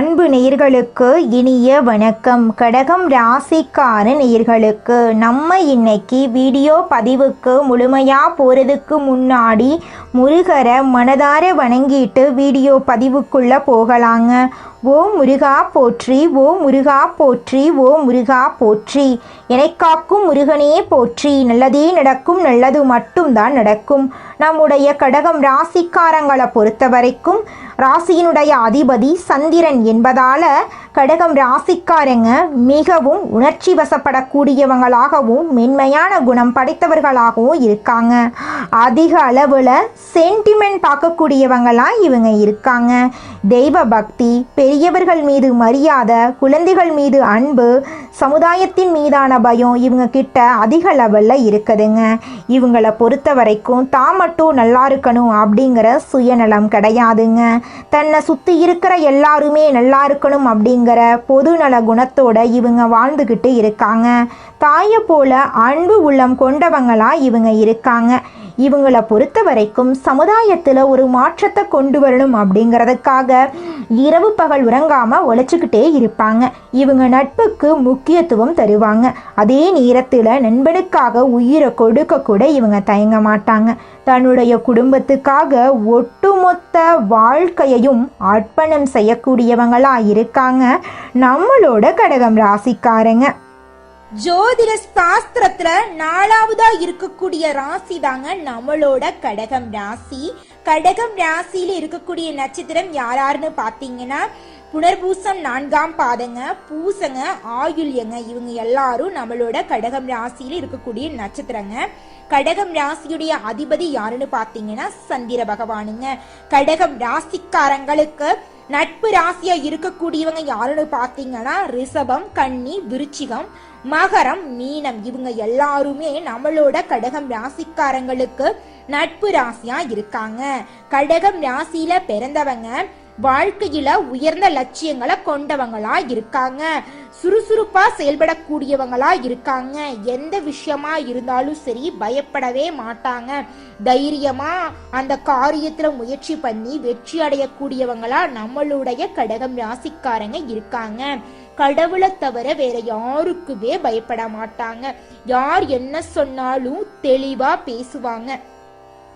அன்பு நேயர்களுக்கு இனிய வணக்கம். கடகம் ராசிக்கார நேயர்களுக்கு நம்ம இன்னைக்கு வீடியோ பதிவுக்கு முழுமையாக போகிறதுக்கு முன்னாடி முருகரை மனதார வணங்கிட்டு வீடியோ பதிவுக்குள்ளே போகலாங்க. ஓ முருகா போற்றி, ஓ முருகா போற்றி, ஓ முருகா போற்றி. என்னை காக்கும் முருகனே போற்றி. நல்லதே நடக்கும், நல்லது மட்டும்தான் நடக்கும். நம்முடைய கடகம் ராசிக்காரங்களை பொறுத்த வரைக்கும் ராசியினுடைய அதிபதி சந்திரன் என்பதால் கடகம் ராசிக்காரங்க மிகவும் உணர்ச்சி வசப்படக்கூடியவங்களாகவும் மென்மையான குணம் படைத்தவர்களாகவும் இருக்காங்க. அதிக அளவில் சென்டிமெண்ட் பார்க்கக்கூடியவங்களாக இவங்க இருக்காங்க. தெய்வ பக்தி, பெரியவர்கள் மீது மரியாதை, குழந்தைகள் மீது அன்பு, சமுதாயத்தின் மீதான பயம் இவங்க கிட்ட அதிக லெவலில் இருக்குதுங்க. இவங்களை பொறுத்த வரைக்கும் தான் மட்டும் நல்லா இருக்கணும் அப்படிங்கிற சுயநலம் கிடையாதுங்க. தன்னை சுற்றி இருக்கிற எல்லாருமே நல்லா இருக்கணும் அப்படிங்கிற பொதுநல குணத்தோட இவங்க வாழ்ந்துக்கிட்டு இருக்காங்க. தாயை போல அன்பு உள்ளம் கொண்டவங்களா இவங்க இருக்காங்க. இவங்களை பொறுத்த வரைக்கும் சமுதாயத்தில் ஒரு மாற்றத்தை கொண்டு வரணும் அப்படிங்கிறதுக்காக இரவு பகல் உறங்காமல் உழைச்சிக்கிட்டே இருப்பாங்க. இவங்க நட்புக்கு முக்கியத்துவம் தருவாங்க. அதே நேரத்தில் நண்பனுக்காக உயிரை கொடுக்க கூட இவங்க தயங்க மாட்டாங்க. தன்னுடைய குடும்பத்துக்காக ஒட்டுமொத்த வாழ்க்கையையும் அர்ப்பணம் செய்யக்கூடியவங்களா இருக்காங்க நம்மளோட கடகம் ராசிக்காரங்க. ஜோதிட சாஸ்திரத்துல 4வதா இருக்கக்கூடிய ராசி தாங்க நம்மளோட கடகம் ராசி. கடகம் ராசியில இருக்கக்கூடிய நட்சத்திரம் யாராருன்னு பாத்தீங்கன்னா புனர்பூசம் 4ஆம் பாதங்க, பூசங்க, ஆயுள்யங்க. இவங்க எல்லாரும் நம்மளோட கடகம் ராசியில இருக்கக்கூடிய நட்சத்திரங்க. கடகம் ராசியுடைய அதிபதி யாருன்னு பாத்தீங்கன்னா சந்திர பகவானுங்க. கடகம் ராசிக்காரங்களுக்கு நட்பு ராசியா இருக்கக்கூடியவங்க யாருன்னு பாத்தீங்கன்னா ரிஷபம், கன்னி, விருச்சிகம், மகரம், மீனம். இவங்க எல்லாருமே நம்மளோட கடகம் ராசிக்காரங்களுக்கு நட்பு ராசியா இருக்காங்க. கடகம் ராசியில பிறந்தவங்க வாழ்க்கையில உயர்ந்த லட்சியங்களை கொண்டவங்களா இருக்காங்க. சுறுசுறுப்பா செயல்படக்கூடியவங்களா இருக்காங்க. எந்த விஷயமா இருந்தாலும் சரி பயப்படவே மாட்டாங்க. தைரியமா அந்த காரியத்துல முயற்சி பண்ணி வெற்றி அடையக்கூடியவங்களா நம்மளுடைய கடகம் ராசிக்காரங்க இருக்காங்க. கடவுளை தவிர வேற யாருக்குமே பயப்பட மாட்டாங்க. யார் என்ன சொன்னாலும் தெளிவா பேசுவாங்க.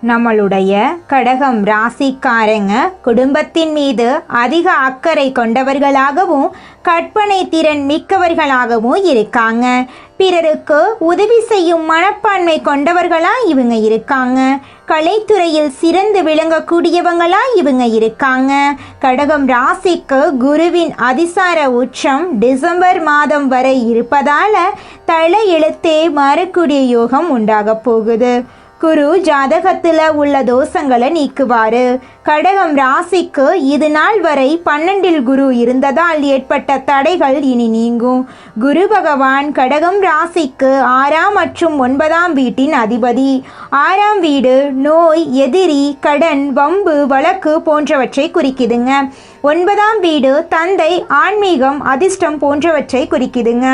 நம்மளுடைய கடகம் ராசிக்காரங்க குடும்பத்தின் மீது அதிக அக்கறை கொண்டவர்களாகவும் கற்பனை திறன் மிக்கவர்களாகவும் இருக்காங்க. பிறருக்கு உதவி செய்யும் மனப்பான்மை கொண்டவர்களா இவங்க இருக்காங்க. கலைத்துறையில் சிறந்து விளங்கக்கூடியவங்களா இவங்க இருக்காங்க. கடகம் ராசிக்கு குருவின் அதிசார உச்சம் டிசம்பர் மாதம் வரை இருப்பதால தலையெழுத்தே மாறக்கூடிய யோகம் உண்டாக போகுது. குரு ஜாதகத்தில் உள்ள தோஷங்களை நீக்குவாரு. கடகம் ராசிக்கு இது நாள் வரை 12இல் குரு இருந்ததால் ஏற்பட்ட தடைகள் இனி நீங்கும். குரு பகவான் கடகம் ராசிக்கு 6ஆம் மற்றும் 9ஆம் வீட்டின் அதிபதி. 6ஆம் வீடு நோய், எதிரி, கடன், வம்பு, வழக்கு போன்றவற்றை குறிக்குதுங்க. 9ஆம் வீடு தந்தை, ஆன்மீகம், அதிர்ஷ்டம் போன்றவற்றை குறிக்குதுங்க.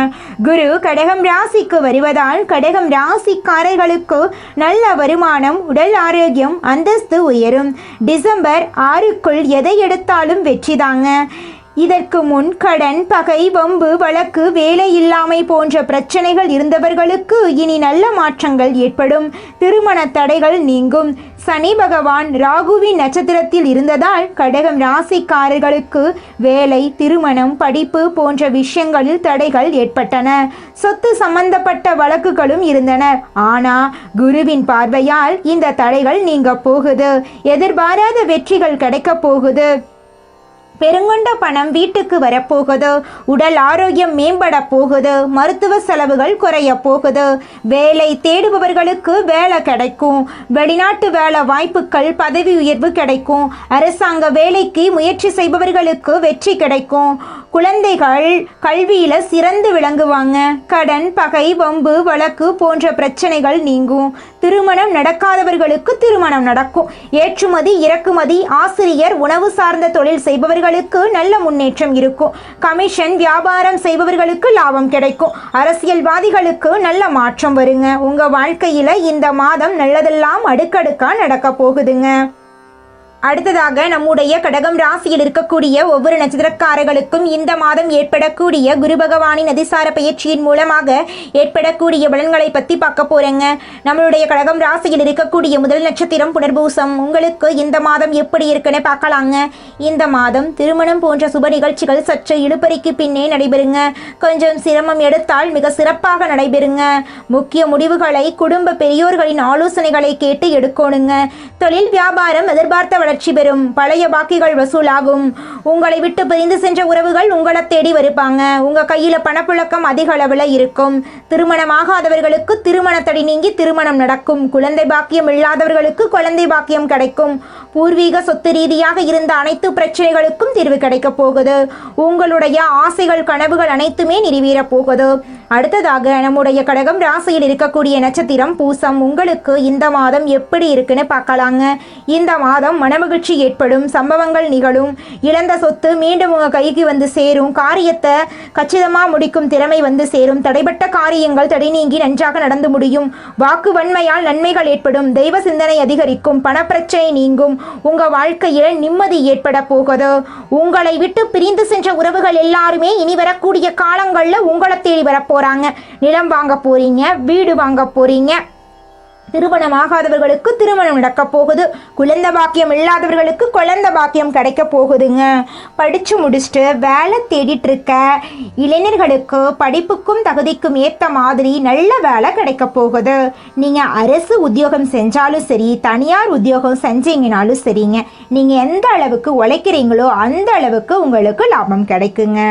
குரு கடகம் ராசிக்கு வருவதால் கடகம் ராசிக்காரர்களுக்கு நல்ல வருமானம், உடல் ஆரோக்கியம், அந்தஸ்து உயரும். டிசம்பர் 6க்குள் எதை எடுத்தாலும் வெற்றிதாங்க. இதற்கு முன் கடன், பகை, வம்பு, வழக்கு, வேலை இல்லாமை போன்ற பிரச்சனைகள் இருந்தவர்களுக்கு இனி நல்ல மாற்றங்கள் ஏற்படும். திருமண தடைகள் நீங்கும். சனி பகவான் ராகுவின் நட்சத்திரத்தில் இருந்ததால் கடகம் ராசிக்காரர்களுக்கு வேலை, திருமணம், படிப்பு போன்ற விஷயங்களில் தடைகள் ஏற்பட்டன. சொத்து சம்பந்தப்பட்ட வழக்குகளும் இருந்தன. ஆனா குருவின் பார்வையால் இந்த தடைகள் நீங்க போகுது. எதிர்பாராத வெற்றிகள் கிடைக்க போகுது. பெருங்கொண்ட பணம் வீட்டுக்கு வரப்போகுது. உடல் ஆரோக்கியம் மேம்பட போகுது. மருத்துவ செலவுகள் குறைய போகுது. வேலை தேடுபவர்களுக்கு வேலை கிடைக்கும். வெளிநாட்டு வேலை வாய்ப்புகள், பதவி உயர்வு கிடைக்கும். அரசாங்க வேலைக்கு முயற்சி செய்பவர்களுக்கு வெற்றி கிடைக்கும். குழந்தைகள் கல்வியில சிறந்து விளங்குவாங்க. கடன், பகை, வம்பு, வழக்கு போன்ற பிரச்சனைகள் நீங்கும். திருமணம் நடக்காதவர்களுக்கு திருமணம் நடக்கும். ஏற்றுமதி, இறக்குமதி, ஆசிரியர், உணவு சார்ந்த தொழில் செய்பவர்களுக்கு நல்ல முன்னேற்றம் இருக்கும். கமிஷன் வியாபாரம் செய்பவர்களுக்கு லாபம் கிடைக்கும். அரசியல்வாதிகளுக்கு நல்ல மாற்றம் வருங்க. உங்க வாழ்க்கையில இந்த மாதம் நல்லதெல்லாம் அடுக்கடுக்கா நடக்க போகுதுங்க. அடுத்ததாக நம்முடைய கடகம் ராசியில் இருக்கக்கூடிய ஒவ்வொரு நட்சத்திரக்காரர்களுக்கும் இந்த மாதம் ஏற்படக்கூடிய குரு பகவானின் அதிசார பயிற்சியின் மூலமாக ஏற்படக்கூடிய பலன்களை பற்றி பார்க்க போறேங்க. நம்மளுடைய கடகம் ராசியில் இருக்கக்கூடிய முதல் நட்சத்திரம் புனர்பூசம். உங்களுக்கு இந்த மாதம் எப்படி இருக்குன்னு பார்க்கலாங்க. இந்த மாதம் திருமணம் போன்ற சுப நிகழ்ச்சிகள் சற்று இழுபறிக்கு பின்னே நடைபெறுங்க. கொஞ்சம் சிரமம் எடுத்தால் மிக சிறப்பாக நடைபெறுங்க. முக்கிய முடிவுகளை குடும்ப பெரியோர்களின் ஆலோசனைகளை கேட்டு எடுக்கணுங்க. தொழில் வியாபாரம் எதிர்பார்த்த வளர்ச்சி பெறும். பழைய பாக்கிகள் வசூலாகும். உங்களை விட்டு பிரிந்து சென்ற உறவுகள் உங்களை தேடி வருப்பாங்க. உங்க கையில பணப்புழக்கம் அதிக அளவில் இருக்கும். திருமணமாகாதவர்களுக்கு திருமண தடை நீங்கி திருமணம் நடக்கும். குழந்தை பாக்கியம் இல்லாதவர்களுக்கு குழந்தை பாக்கியம் கிடைக்கும். பூர்வீக சொத்து ரீதியாக இருந்த அனைத்து பிரச்சனைகளுக்கும் தீர்வு கிடைக்க போகுது. உங்களுடைய ஆசைகள் கனவுகள் அனைத்துமே நிறைவேறப் போகுது. அடுத்ததாக நம்முடைய கடகம் ராசியில் இருக்கக்கூடிய நட்சத்திரம் பூசம். உங்களுக்கு இந்த மாதம் எப்படி இருக்குன்னு பார்க்கலாங்க. இந்த மாதம் மனமகிழ்ச்சி ஏற்படும். சம்பவங்கள் நிகழும். இழந்த சொத்து மீண்டும் உங்க கைக்கு வந்து சேரும். காரியத்தை கச்சிதமா முடிக்கும் திறமை வந்து சேரும். தடைப்பட்ட காரியங்கள் தடை நீங்கி நன்றாக நடந்து முடியும். வாக்கு வன்மையால் நன்மைகள் ஏற்படும். தெய்வ சிந்தனை அதிகரிக்கும். பணப்பிரச்சனை நீங்கும். உங்க வாழ்க்கையில் நிம்மதி ஏற்பட போகுது. உங்களை விட்டு பிரிந்து சென்ற உறவுகள் எல்லாருமே இனி வரக்கூடிய காலங்கள்ல உங்களை தேடி வரப்போறாங்க. நிலம் வாங்க போறீங்க, வீடு வாங்க போறீங்க. திருமணமாகாதவர்களுக்கு திருமணம் நடக்க போகுது. குழந்தை பாக்கியம் இல்லாதவர்களுக்கு குழந்தை பாக்கியம் கிடைக்க போகுதுங்க. படிச்சு முடிச்சுட்டு வேலை தேடிட்டு இருக்க இளைஞர்களுக்கு படிப்புக்கும் தகுதிக்கும் ஏற்ற மாதிரி நல்ல வேலை கிடைக்க போகுது. நீங்க அரசு உத்தியோகம் செஞ்சாலும் சரி, தனியார் உத்தியோகம் செஞ்சீங்கனாலும் சரிங்க, நீங்க எந்த அளவுக்கு உழைக்கிறீங்களோ அந்த அளவுக்கு உங்களுக்கு லாபம் கிடைக்குங்க.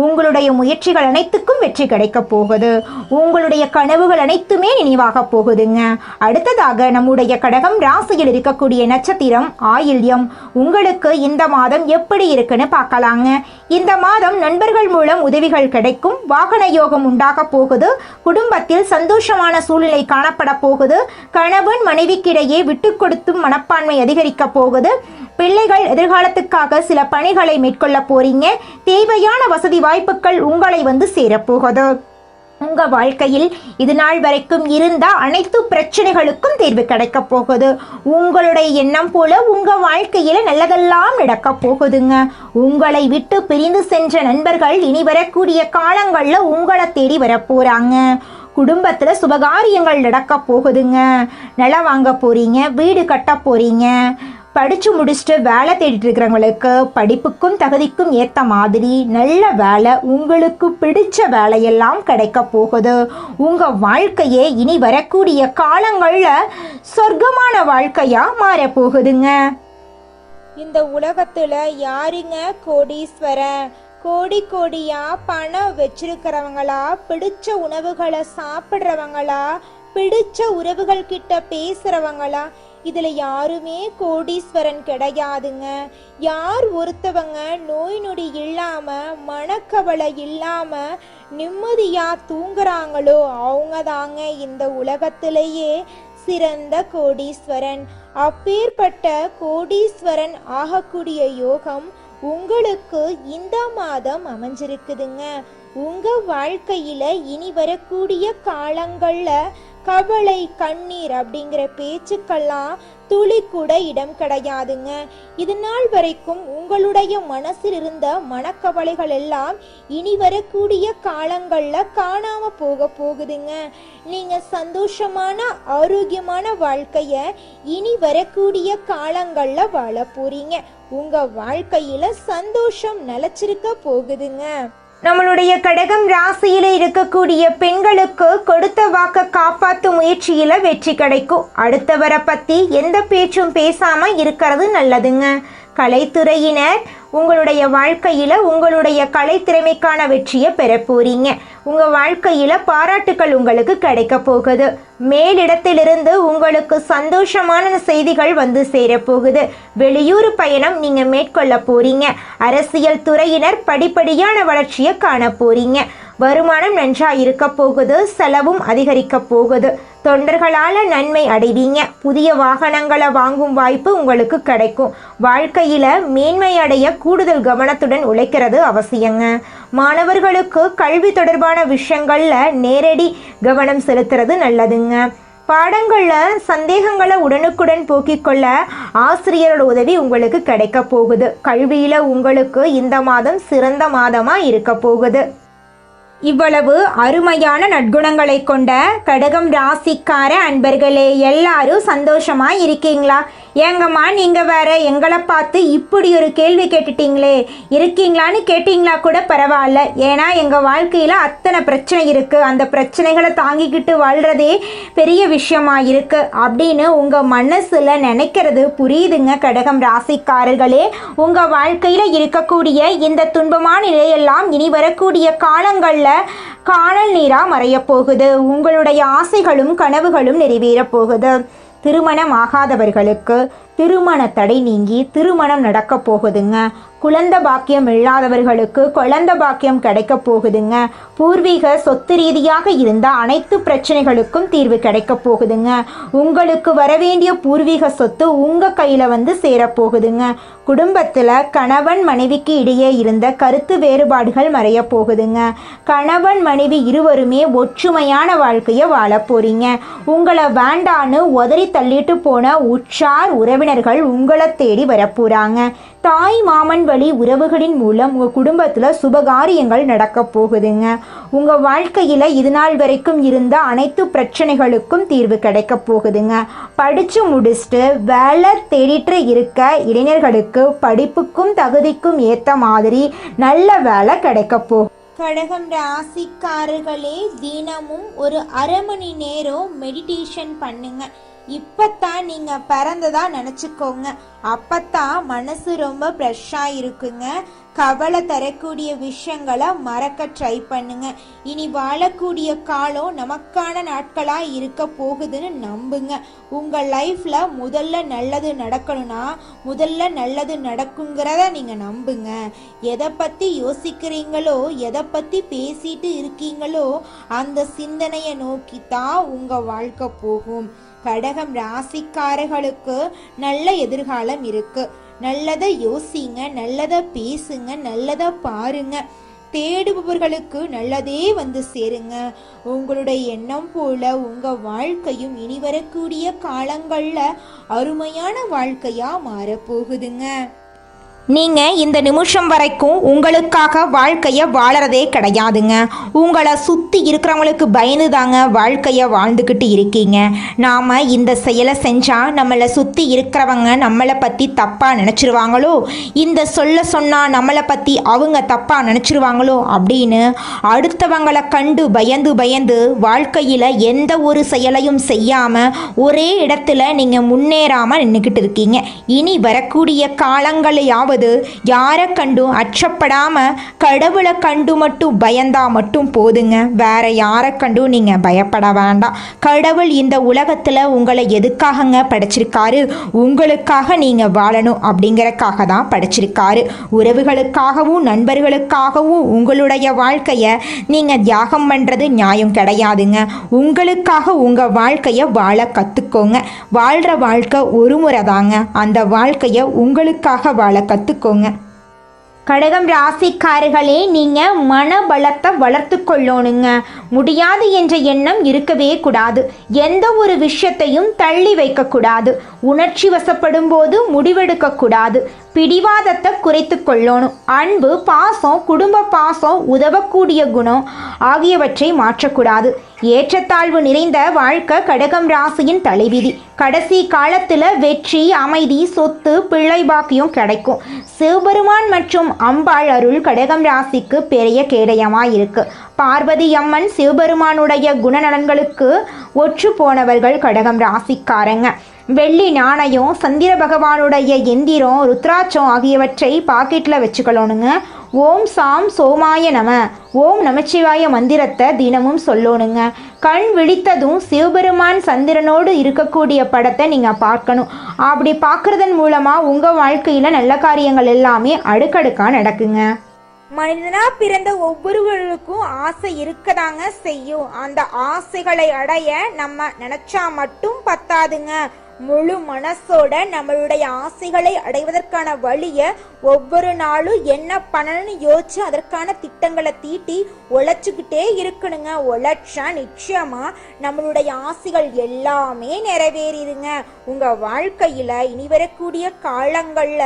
உங்களுடைய முயற்சிகள் அனைத்துக்கும் வெற்றி கிடைக்க போகுது. உங்களுடைய கனவுகள் அனைத்துமே நினைவாக போகுதுங்க. அடுத்ததாக நம்முடைய கடகம் ராசியில் இருக்கக்கூடிய நட்சத்திரம் ஆயில்யம். உங்களுக்கு இந்த மாதம் எப்படி இருக்குன்னு பார்க்கலாங்க. இந்த மாதம் நண்பர்கள் மூலம் உதவிகள் கிடைக்கும். வாகன யோகம் உண்டாக போகுது. குடும்பத்தில் சந்தோஷமான சூழ்நிலை காணப்பட போகுது. கணவன் மனைவிக்கிடையே விட்டு கொடுத்தும் மனப்பான்மை அதிகரிக்க போகுது. பிள்ளைகள் எதிர்காலத்துக்காக சில பணிகளை மேற்கொள்ள போறீங்க. தேவையான வசதி வாய்ப்புகள் உங்களை வந்து சேரப்போகுது. உங்க வாழ்க்கையில் இது நாள் வரைக்கும் இருந்த அனைத்து பிரச்சனைகளுக்கும் தீர்வு கிடைக்க போகுது. உங்களுடைய எண்ணம் போல உங்க வாழ்க்கையில நல்லதெல்லாம் நடக்க போகுதுங்க. உங்களை விட்டு பிரிந்து சென்ற நண்பர்கள் இனி வரக்கூடிய காலங்கள்ல உங்களை தேடி வர போறாங்க. குடும்பத்துல சுபகாரியங்கள் நடக்க போகுதுங்க. நிலம் வாங்க போறீங்க, வீடு கட்ட போறீங்க. படித்து முடிச்சுட்டு வேலை தேடிட்டு இருக்கிறவங்களுக்கு படிப்புக்கும் தகுதிக்கும் ஏற்ற மாதிரி நல்ல வேலை, உங்களுக்கு பிடிச்ச வேலையெல்லாம் கிடைக்க போகுது. உங்கள் வாழ்க்கையே இனி வரக்கூடிய காலங்களில் சொர்க்கமான வாழ்க்கையாக மாறப்போகுதுங்க. இந்த உலகத்துல யாருங்க கோடீஸ்வரன்? கோடி கோடியா பணம் வச்சிருக்கிறவங்களா, பிடிச்ச உணவுகளை சாப்பிட்றவங்களா, பிடிச்ச உறவுகள் கிட்ட பேசுறவங்களா? இதுல யாருமே கோடீஸ்வரன் கிடையாதுங்க. யார் ஒருத்தவங்க நோய் நொடி இல்லாம மனக்கவலை இல்லாம நிம்மதியா தூங்குறாங்களோ அவங்க தாங்க இந்த உலகத்திலேயே சிறந்த கோடீஸ்வரன். அப்பேற்பட்ட கோடீஸ்வரன் ஆகக்கூடிய யோகம் உங்களுக்கு இந்த மாதம் அமைஞ்சிருக்குதுங்க. உங்க வாழ்க்கையில இனி வரக்கூடிய காலங்கள்ல கவலை கண்ணீர் அப்படிங்கிற பேச்சுக்கெல்லாம் துளி கூட இடம் கிடையாதுங்க. இது நாள் வரைக்கும் உங்களுடைய மனசில் இருந்த மனக்கவலைகள் எல்லாம் இனி வரக்கூடிய காலங்கள்ல காணாம போக போகுதுங்க. நீங்க சந்தோஷமான ஆரோக்கியமான வாழ்க்கைய இனி வரக்கூடிய காலங்கள்ல வாழ போறீங்க. உங்க வாழ்க்கையில சந்தோஷம் நிலைச்சிருக்க போகுதுங்க. நம்மளுடைய கடகம் ராசியில இருக்கக்கூடிய பெண்களுக்கு கொடுத்த வாக்க காப்பாற்றும் முயற்சியில வெற்றி கிடைக்கும். அடுத்தவரை பத்தி எந்த பேச்சும் பேசாம இருக்கிறது நல்லதுங்க. கலைத்துறையினர் உங்களுடைய வாழ்க்கையில உங்களுடைய கலைத்திறமைக்கான வெற்றியை பெற போறீங்க. உங்க வாழ்க்கையில பாராட்டுக்கள் உங்களுக்கு கிடைக்க போகுது. மேலிடத்திலிருந்து உங்களுக்கு சந்தோஷமான செய்திகள் வந்து சேரப்போகுது. வெளியூர் பயணம் நீங்க மேற்கொள்ள போறீங்க. அரசியல் துறையினர் படிப்படியான வளர்ச்சியை காண போறீங்க. வருமானம் நன்றா இருக்க போகுது. செலவும் அதிகரிக்க போகுது. தொண்டர்களால நன்மை அடைவீங்க. புதிய வாகனங்களை வாங்கும் வாய்ப்பு உங்களுக்கு கிடைக்கும். வாழ்க்கையில மேன்மை அடைய கூடுதல் கவனத்துடன் உழைக்கிறது அவசியங்க. மாணவர்களுக்கு கல்வி தொடர்பான விஷயங்கள்ல நேரடி கவனம் செலுத்துறது நல்லதுங்க. பாடங்களில் சந்தேகங்களை உடனுக்குடன் போக்கிக் கொள்ள ஆசிரியரோட உதவி உங்களுக்கு கிடைக்க போகுது. கல்வியில் உங்களுக்கு இந்த மாதம் சிறந்த மாதமாக இருக்க போகுது. இவ்வளவு அருமையான நற்குணங்களை கொண்ட கடகம் ராசிக்கார அன்பர்களே, எல்லாரும் சந்தோஷமா இருக்கீங்களா? ஏங்கம்மா நீங்கள் வேற எங்களை பார்த்து இப்படி ஒரு கேள்வி கேட்டுட்டீங்களே, இருக்கீங்களான்னு கேட்டிங்களா கூட பரவாயில்ல. ஏன்னா எங்கள் வாழ்க்கையில் அத்தனை பிரச்சனை இருக்குது, அந்த பிரச்சனைகளை தாங்கிக்கிட்டு வாழ்கிறதே பெரிய விஷயமா இருக்குது அப்படின்னு உங்கள் மனசில் நினைக்கிறது புரியுதுங்க. கடகம் ராசிக்காரர்களே, உங்கள் வாழ்க்கையில் இருக்கக்கூடிய இந்த துன்பமான நிலையெல்லாம் இனி வரக்கூடிய காலங்களில் காணல் நீராக மறையப் போகுது. உங்களுடைய ஆசைகளும் கனவுகளும் நிறைவேறப் போகுது. திருமணம் ஆகாதவர்களுக்கு திருமண தடை நீங்கி திருமணம் நடக்க போகுதுங்க. குழந்தை பாக்கியம் இல்லாதவர்களுக்கு குழந்தை பாக்கியம் கிடைக்க போகுதுங்க. பூர்வீக சொத்து ரீதியாக இருந்த அனைத்து பிரச்சனைகளுக்கும் தீர்வு கிடைக்க போகுதுங்க. உங்களுக்கு வரவேண்டிய பூர்வீக சொத்து உங்கள் கையில் வந்து சேரப்போகுதுங்க. குடும்பத்தில் கணவன் மனைவிக்கு இடையே இருந்த கருத்து வேறுபாடுகள் மறைய போகுதுங்க. கணவன் மனைவி இருவருமே ஒற்றுமையான வாழ்க்கையை வாழ போறீங்க. உங்களை வேண்டான்னு உதறி தள்ளிட்டு போன உற்றார் உறவினர்கள் உங்களை தேடி வரப்போறாங்க. தாய் மாமன் வழி உறவுகளின் மூலம் உங்கள் குடும்பத்தில் சுபகாரியங்கள் நடக்க போகுதுங்க. உங்கள் வாழ்க்கையில் இது நாள் வரைக்கும் இருந்த அனைத்து பிரச்சனைகளுக்கும் தீர்வு கிடைக்க போகுதுங்க. படித்து முடிச்சுட்டு வேலை தேடிட்டு இருக்க இளைஞர்களுக்கு படிப்புக்கும் தகுதிக்கும் ஏற்ற மாதிரி நல்ல வேலை கிடைக்க போகும். கடகம் ராசிக்காரர்களே, தினமும் ஒரு அரை மணி நேரம் மெடிடேஷன் பண்ணுங்க. இப்பத்தான் நீங்க பிறந்ததா நினைச்சுக்கோங்க. அப்பத்தான் மனசு ரொம்ப ஃப்ரெஷ்ஷா இருக்குங்க. கவலை தரக்கூடிய விஷயங்களை மறக்க ட்ரை பண்ணுங்க. இனி வாழக்கூடிய காலம் நமக்கான நாட்களா இருக்க போகுதுன்னு நம்புங்க. உங்க லைஃப்ல முதல்ல நல்லது நடக்கணும்னா முதல்ல நல்லது நடக்குங்கிறத நீங்க நம்புங்க. எதை பத்தி யோசிக்கிறீங்களோ, எதை பத்தி பேசிட்டு இருக்கீங்களோ அந்த சிந்தனையை நோக்கி தான் உங்க வாழ்க்கை போகும். கடகம் ராசிக்காரர்களுக்கு நல்ல எதிர்காலம் இருக்கு. நல்லதை யோசிங்க, நல்லதை பேசுங்க, நல்லதை பாருங்க. தேடுபவர்களுக்கு நல்லதே வந்து சேருங்க. உங்களுடைய எண்ணம் போல உங்க வாழ்க்கையும் இனி வரக்கூடிய காலங்கள்ல அருமையான வாழ்க்கையா மாறப்போகுதுங்க. நீங்கள் இந்த நிமிஷம் வரைக்கும் உங்களுக்காக வாழ்க்கையை வாழறதே கிடையாதுங்க. உங்களை சுற்றி இருக்கிறவங்களுக்கு பயந்து தாங்க வாழ்க்கையை வாழ்ந்துக்கிட்டு இருக்கீங்க. நாம் இந்த செயலை செஞ்சால் நம்மளை சுற்றி இருக்கிறவங்க நம்மளை பற்றி தப்பாக நினச்சிருவாங்களோ, இந்த சொல்ல சொன்னால் நம்மளை பற்றி அவங்க தப்பாக நினச்சிருவாங்களோ அப்படின்னு அடுத்தவங்களை கண்டு பயந்து பயந்து வாழ்க்கையில் எந்த ஒரு செயலையும் செய்யாமல் ஒரே இடத்துல நீங்கள் முன்னேறாமல் நின்றுக்கிட்டு இருக்கீங்க. இனி வரக்கூடிய காலங்களையாவது யாரை கண்டும் அச்சப்படாம கடவுளை கண்டு மட்டும் பயந்தா மட்டும் போதுங்க. வேற யாரை கண்டும் நீங்க பயப்பட வேண்டாம். கடவுள் இந்த உலகத்துல உங்களை எதுக்காகங்க படைச்சிருக்காரு? உங்களுக்காக நீங்க வாழணும் அப்படிங்கறக்காக தான் படைச்சிருக்காரு. உறவுகளுக்காகவும் நண்பர்களுக்காகவும் உங்களுடைய வாழ்க்கைய நீங்க தியாகம் பண்றது நியாயம் கிடையாதுங்க. உங்களுக்காக உங்க வாழ்க்கைய வாழ கத்துக்கோங்க. வாழ்ற வாழ்க்கை ஒரு முறை தாங்க. அந்த வாழ்க்கைய உங்களுக்காக வாழ கத்துக்கோங்க. கடகம் ராசிக்காரர்களே, நீங்கள் மனபலத்தை வளர்த்து கொள்ளணுங்க. முடியாது என்ற எண்ணம் இருக்கவே கூடாது. எந்த ஒரு விஷயத்தையும் தள்ளி வைக்கக்கூடாது. உணர்ச்சி வசப்படும் போது முடிவெடுக்கக்கூடாது. பிடிவாதத்தை குறைத்து கொள்ளணும். அன்பு, பாசம், குடும்ப பாசம், உதவக்கூடிய குணம் ஆகியவற்றை மாற்றக்கூடாது. ஏற்றத்தாழ்வு நிறைந்த வாழ்க்கை கடகம் ராசியின் தலைவிதி. கடைசி காலத்தில் வெற்றி, அமைதி, சொத்து, பிள்ளை பாக்கியம் கிடைக்கும். சிவபெருமான் மற்றும் அம்பாள் அருள் கடகம் ராசிக்கு பெரிய கேடயமாக இருக்கு. பார்வதி அம்மன் சிவபெருமானுடைய குணநலன்களுக்கு ஒற்று போனவர்கள் கடகம் ராசிக்காரங்க. வெள்ளி நாணயம், சந்திர பகவானுடைய எந்திரம், ருத்ராட்சம் ஆகியவற்றை பாக்கெட்டில் வச்சுக்கணுங்க. ஓம் சாம் சோமாய நம, ஓம் நமச்சிவாய மந்திரத்தை தினமும் சொல்லணுங்க. கண் விழித்ததும் சிவபெருமான் சந்திரனோடு இருக்கக்கூடிய படத்தை நீங்கள் பார்க்கணும். அப்படி பார்க்குறதன் மூலமாக உங்கள் வாழ்க்கையில் நல்ல காரியங்கள் எல்லாமே அடுக்கடுக்காக நடக்குங்க. மனிதனா பிறந்த ஒவ்வொருவருக்கும் ஆசை இருக்கதாங்க செய்யும். அந்த ஆசைகளை அடைய நம்ம நினைச்சா மட்டும் பத்தாதுங்க. முழு மனசோட நம்மளுடைய ஆசைகளை அடைவதற்கான வழியை ஒவ்வொரு நாளும் என்ன பண்ணணும்னு யோசிச்சு அதற்கான திட்டங்களை தீட்டி உழைச்சுக்கிட்டே இருக்கணுங்க. உழைச்சா நிச்சயமா நம்மளுடைய ஆசைகள் எல்லாமே நிறைவேறிடுங்க. உங்க வாழ்க்கையில இனி வரக்கூடிய காலங்கள்ல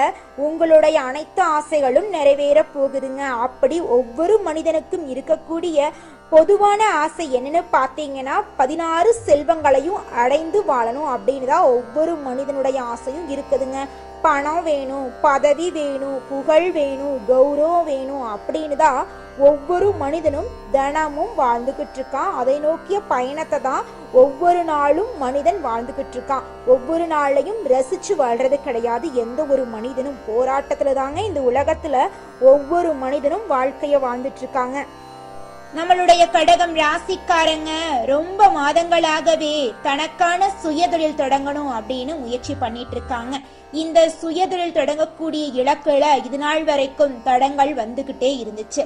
உங்களுடைய அனைத்து ஆசைகளும் நிறைவேற போகுதுங்க. அப்படி ஒவ்வொரு மனிதனுக்கும் இருக்கக்கூடிய பொதுவான ஆசை என்னன்னு பார்த்தீங்கன்னா 16 செல்வங்களையும் அடைந்து வாழணும் அப்படின்னு தான் ஒவ்வொரு மனிதனுடைய ஆசையும் இருக்குதுங்க. பணம் வேணும், பதவி வேணும், புகழ் வேணும், கௌரவம் வேணும் அப்படின்னு தான் ஒவ்வொரு மனிதனும் தினமும் வாழ்ந்துகிட்டு இருக்கான். அதை நோக்கிய பயணத்தை தான் ஒவ்வொரு நாளும் மனிதன் வாழ்ந்துகிட்டு இருக்கான். ஒவ்வொரு நாளையும் ரசிச்சு வாழ்றது கிடையாது. எந்த ஒரு மனிதனும் போராட்டத்துல தாங்க இந்த உலகத்துல ஒவ்வொரு மனிதனும் வாழ்க்கைய வாழ்ந்துட்டு இருக்காங்க. நம்மளுடைய கடகம் ராசிக்காரங்க ரொம்ப மாதங்களாகவே தனக்கான சுயதொழில் தொடங்கணும் அப்படின்னு முயற்சி பண்ணிட்டு இருக்காங்க. இந்த சுயதொழில் தொடங்கக்கூடிய இலக்குல இது நாள் வரைக்கும் தடங்கள் வந்துகிட்டே இருந்துச்சு.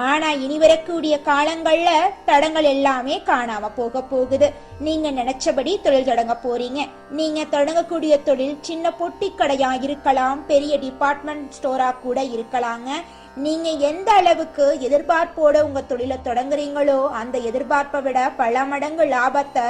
ஆனா இனி வரக்கூடிய காலங்கள்ல தடங்கள் எல்லாமே காணாம போகுது. நீங்க நினைச்சபடி தொழில் தொடங்க போறீங்க. நீங்க தொடங்கக்கூடிய தொழில் சின்ன பொட்டி கடையா இருக்கலாம், பெரிய டிபார்ட்மெண்ட் ஸ்டோரா கூட இருக்கலாங்க. நீங்க எந்த அளவுக்கு எதிர்பார்ப்போட உங்க தொழிலை தொடங்குறீங்களோ அந்த எதிர்பார்ப்பை விட பல மடங்கு லாபத்தை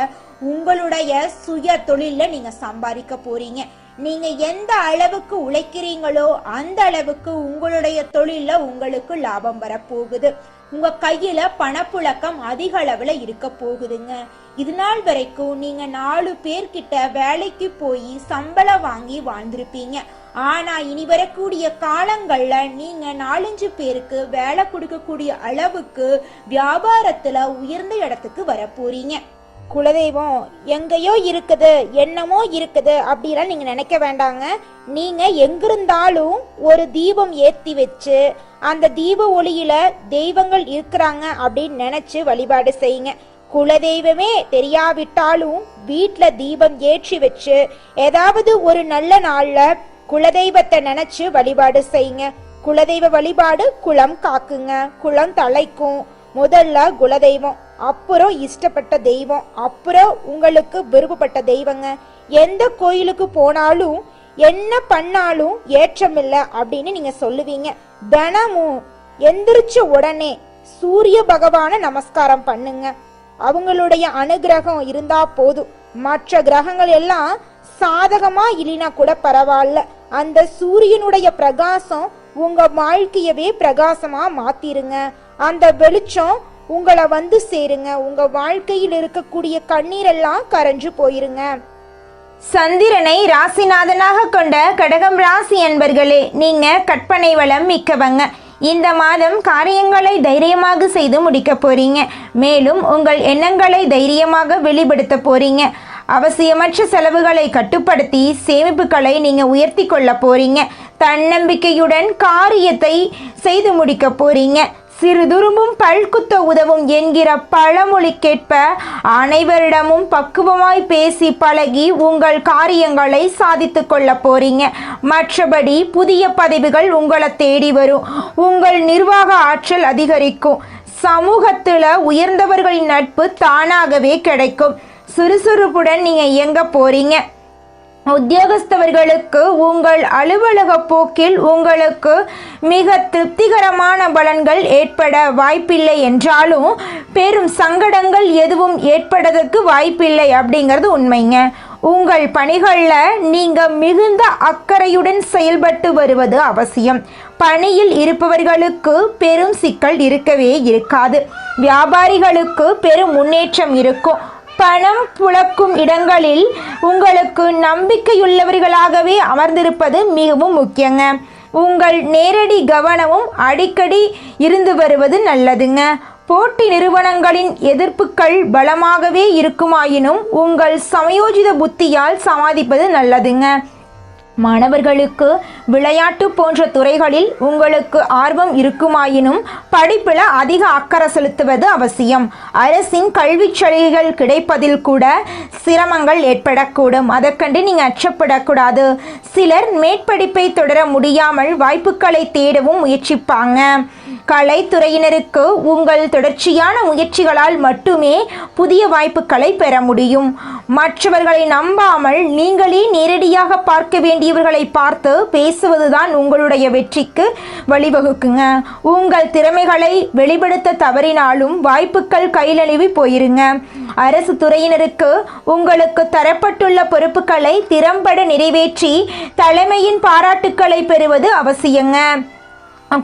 உங்களுடைய சுய தொழில நீங்க சம்பாதிக்க போறீங்க. நீங்க எந்த அளவுக்கு உழைக்கிறீங்களோ அந்த அளவுக்கு உங்களுடைய தொழில உங்களுக்கு லாபம் வரப்போகுது. உங்க கையில பணப்புழக்கம் அதிக அளவுல இருக்க போகுதுங்க. இது நாள் வரைக்கும் நீங்க 4 பேர்கிட்ட வேலைக்கு போய் சம்பளம் வாங்கி வாழ்ந்திருப்பீங்க. ஆனா இனி வரக்கூடிய காலங்கள்ல நீங்க 4-5 பேருக்கு வேலை கொடுக்கக்கூடிய அளவுக்கு வியாபாரத்துல உயர்ந்த இடத்துக்கு வர போறீங்க. குலதெய்வம் எங்கேயோ இருக்குது, என்னமோ இருக்குது அப்படிலாம் நீங்க நினைக்க வேண்டாங்க. நீங்க எங்கிருந்தாலும் ஒரு தீபம் ஏத்தி வச்சு அந்த தீப ஒளியில தெய்வங்கள் இருக்கிறாங்க அப்படின்னு நினைச்சு வழிபாடு செய்யுங்க. குலதெய்வமே தெரியாவிட்டாலும் வீட்டுல தீபம் ஏற்றி வச்சு ஏதாவது ஒரு நல்ல நாள்ல குலதெய்வத்தை நினைச்சு வழிபாடு செய்யுங்க. குலதெய்வ வழிபாடு குலம் காக்குங்க, குலம் தலைக்கும். முதல்ல குலதெய்வம், அப்புறம் இஷ்டப்பட்ட தெய்வம், அப்புறம் உங்களுக்கு விருப்பப்பட்ட தெய்வங்க. எந்த கோயிலுக்கு போனாலும் என்ன பண்ணாலும் ஏற்றமில்லை அப்படின்னு நீங்க சொல்லுவீங்க. தினமும் எந்திரிச்ச உடனே சூரிய பகவான நமஸ்காரம் பண்ணுங்க. அவங்களுடைய அனுகிரகம் இருந்தா போதும். மற்ற கிரகங்கள் எல்லாம் சாதகமா இல்லைனா கூட பரவாயில்ல. அந்த சூரியனுடைய பிரகாசம் உங்க வாழ்க்கையவே பிரகாசமா மாத்திருங்க. அந்த வெளிச்சம் உங்களை வந்து சேருங்க. உங்க வாழ்க்கையில் இருக்கக்கூடிய கண்ணீரெல்லாம் கரைஞ்சு போயிருங்க. சந்திரனை ராசிநாதனாக கொண்ட கடகம் ராசி என்பர்களே, நீங்க கற்பனை வளம் மிக்கவங்க. இந்த மாதம் காரியங்களை தைரியமாக செய்து முடிக்க போறீங்க. மேலும் உங்கள் எண்ணங்களை தைரியமாக வெளிப்படுத்த போறீங்க. அவசியமற்ற செலவுகளை கட்டுப்படுத்தி சேமிப்புகளை நீங்க உயர்த்தி கொள்ள போறீங்க. தன்னம்பிக்கையுடன் காரியத்தை செய்து முடிக்க போறீங்க. சிறுதுரும்பும் பல்குத்த உதவும் என்கிற பழமொழிக்கேற்ப அனைவரிடமும் பக்குவமாய் பேசி பழகி உங்கள் காரியங்களை சாதித்து கொள்ள போறீங்க. மற்றபடி புதிய பதவிகள் உங்களை தேடி வரும். உங்கள் நிர்வாக ஆற்றல் அதிகரிக்கும். சமூகத்துல உயர்ந்தவர்களின் நட்பு தானாகவே கிடைக்கும். சுறுசுறுப்புடன் நீங்க இயங்க போறீங்க. உத்தியோகஸ்தவர்களுக்கு உங்கள் அலுவலக போக்கில் உங்களுக்கு மிக திருப்திகரமான பலன்கள் ஏற்பட வாய்ப்பில்லை என்றாலும் பெரும் சங்கடங்கள் எதுவும் ஏற்படுவதற்கு வாய்ப்பில்லை அப்படிங்கிறது உண்மைங்க. உங்கள் பணிகளில் நீங்கள் மிகுந்த அக்கறையுடன் செயல்பட்டு வருவது அவசியம். பணியில் இருப்பவர்களுக்கு பெரும் சிக்கல் இருக்கவே இருக்காது. வியாபாரிகளுக்கு பெரும் முன்னேற்றம் இருக்கும். பணம் புழக்கும் இடங்களில் உங்களுக்கு நம்பிக்கையுள்ளவர்களாகவே அமர்ந்திருப்பது மிகவும் முக்கியங்க. உங்கள் நேரடி கவனமும் அடிக்கடி இருந்து வருவது நல்லதுங்க. போட்டி நிறுவனங்களின் எதிர்ப்புகள் பலமாகவே இருக்குமாயினும் உங்கள் சமயோஜித புத்தியால் சமாளிப்பது நல்லதுங்க. மாணவர்களுக்கு விளையாட்டு போன்ற துறைகளில் உங்களுக்கு ஆர்வம் இருக்குமாயினும் படிப்பில் அதிக அக்கறை செலுத்துவது அவசியம். அரசின் கல்வி சலுகைகள் கிடைப்பதில் கூட சிரமங்கள் ஏற்படக்கூடும். அதற்கண்டு நீங்கள் அச்சப்படக்கூடாது. சிலர் மேற்படிப்பை தொடர முடியாமல் வாய்ப்புகளை தேடவும் முயற்சிப்பாங்க. கலைத்துறையினருக்கு உங்கள் தொடர்ச்சியான முயற்சிகளால் மட்டுமே புதிய வாய்ப்புகளை பெற முடியும். மற்றவர்களை நம்பாமல் நீங்களே நேரடியாக பார்க்க வேண்டியவர்களை பார்த்து பேசுவதுதான் உங்களுடைய வெற்றிக்கு வழிவகுக்குங்க. உங்கள் திறமைகளை வெளிப்படுத்த தவறினாலும் வாய்ப்புகள் கைநழுவி போயிருங்க. அரசு துறையினருக்கு உங்களுக்கு தரப்பட்டுள்ள பொறுப்புகளை திறம்பட நிறைவேற்றி தலைமையின் பாராட்டுக்களை பெறுவது அவசியங்க.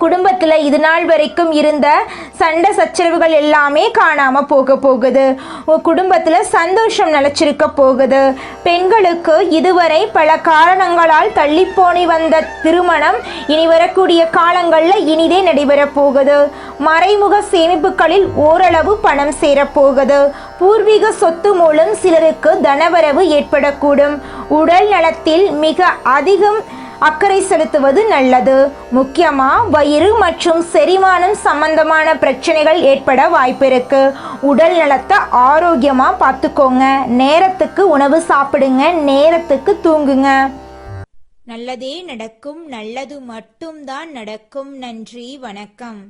குடும்பத்தில் இது நாள் வரைக்கும் இருந்த சண்டை சச்சரவுகள் எல்லாமே காணாம போகுது. குடும்பத்தில் சந்தோஷம் நிலைச்சிருக்க போகுது. பெண்களுக்கு இதுவரை பல காரணங்களால் தள்ளிப்போனி வந்த திருமணம் இனி வரக்கூடிய காலங்களில் இனிதே நடைபெற போகுது. மறைமுக சேமிப்புகளில் ஓரளவு பணம் சேரப்போகுது. பூர்வீக சொத்து மூலம் சிலருக்கு தனவரவு ஏற்படக்கூடும். உடல் நலத்தில் மிக அதிகம் அக்கறை செலுத்துவது நல்லது. முக்கியமா வயிறு மற்றும் செரிமானம் சம்பந்தமான பிரச்சனைகள் ஏற்பட வாய்ப்பிருக்கு. உடல் நலத்தை ஆரோக்கியமா பார்த்துக்கோங்க. நேரத்துக்கு உணவு சாப்பிடுங்க, நேரத்துக்கு தூங்குங்க. நல்லதே நடக்கும், நல்லது மட்டும்தான் நடக்கும். நன்றி, வணக்கம்.